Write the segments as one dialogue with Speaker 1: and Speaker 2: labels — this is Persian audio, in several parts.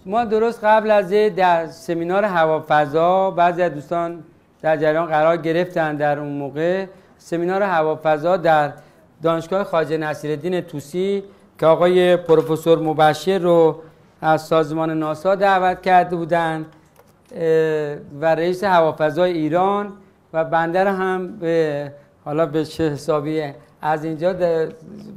Speaker 1: ما درست قبل از در سمینار هوافضا بعضی از دوستان در جریان قرار گرفتن. در اون موقع سمینار هوافضا در دانشگاه خواجه نصیرالدین طوسی که آقای پروفسور مبشر رو از سازمان ناسا دعوت کرده بودن و رئیس هوافضای ایران و بنده هم حالا به چه حسابی از اینجا به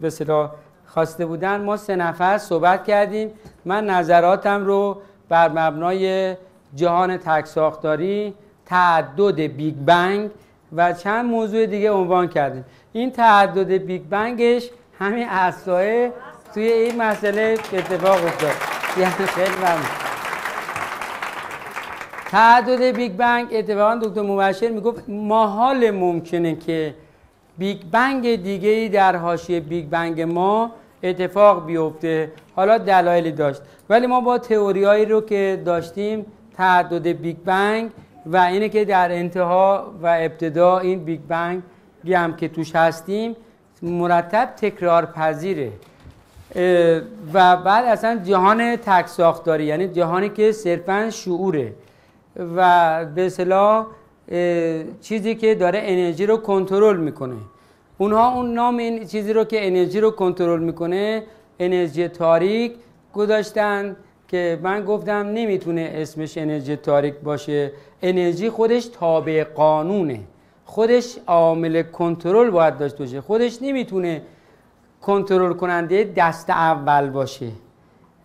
Speaker 1: اصطلاح خواسته بودن. ما 3 نفر صحبت کردیم. من نظراتم رو بر مبنای جهان تک‌ساختاری، تعدد بیگ بنگ و چند موضوع دیگه عنوان کردیم. این تعدد بیگ بنگش همین اساءه توی این مسئله اتفاق افتاد. یعنی خیلی ممنون. تعدد بیگ بنگ اتفاقا دکتر مبشر میگفت محال ممکنه که بیگ بنگ دیگه‌ای در حاشیه بیگ بنگ ما اتفاق بیفته. حالا دلایلی داشت، ولی ما با تئوریایی رو که داشتیم تعدد بیگ بنگ و اینه که در انتها و ابتدا این بیگ بنگ هم که توش هستیم مرتب تکرار پذیره و بعد اصلا جهان تک ساختاری، یعنی جهانی که صرفا شعوره و به اصطلاح چیزی که داره انرژی رو کنترل میکنه. اونها اون نام این چیزی رو که انرژی رو کنترل میکنه انرژی تاریک گذاشتن که من گفتم نمیتونه اسمش انرژی تاریک باشه. انرژی خودش تابع قانونه، خودش عامل کنترل باید داشته باشه، خودش نمیتونه کنترل کننده دست اول باشه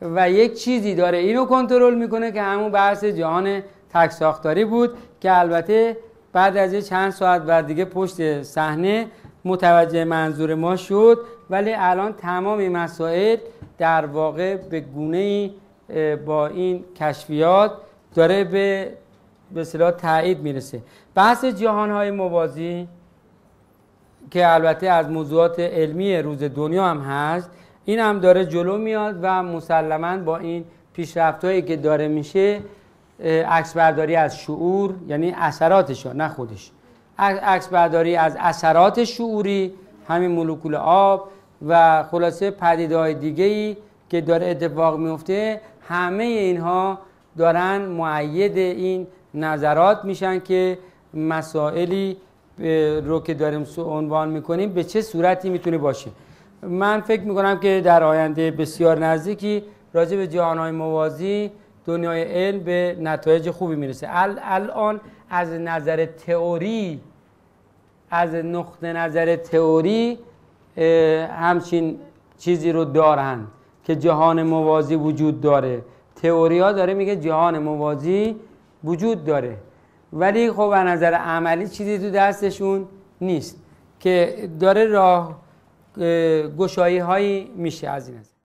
Speaker 1: و یک چیزی داره اینو کنترل میکنه که همون بحث جهان تک ساختاری بود که البته بعد از چند ساعت بعد دیگه پشت صحنه متوجه منظور ما شد. ولی الان تمام این مسائل در واقع به گونه‌ای با این کشفیات داره به اصطلاح تایید میرسه. بحث جهان‌های موازی که البته از موضوعات علمی روز دنیا هم هست، این هم داره جلو میاد و مسلماً با این پیشرفت‌هایی که داره میشه عکس برداری از شعور، یعنی اثراتش نه خودش، عکس برداری از اثرات شعوری، همین مولکول آب و خلاصه پدیده‌های دیگه‌ای که داره اتفاق میفته، همه اینها دارن مؤید این نظرات میشن که مسائلی رو که داریم عنوان میکنیم به چه صورتی میتونه باشه. من فکر میکنم که در آینده بسیار نزدیکی راجع به جهان‌های موازی دنیای علم به نتایج خوبی میرسه. الان از نظر تئوری، از نقطه نظر تئوری همچین چیزی رو دارن که جهان موازی وجود داره. تئوری ها داره میگه جهان موازی وجود داره، ولی خب از نظر عملی چیزی تو دستشون نیست که داره راه گشایی هایی میشه از این.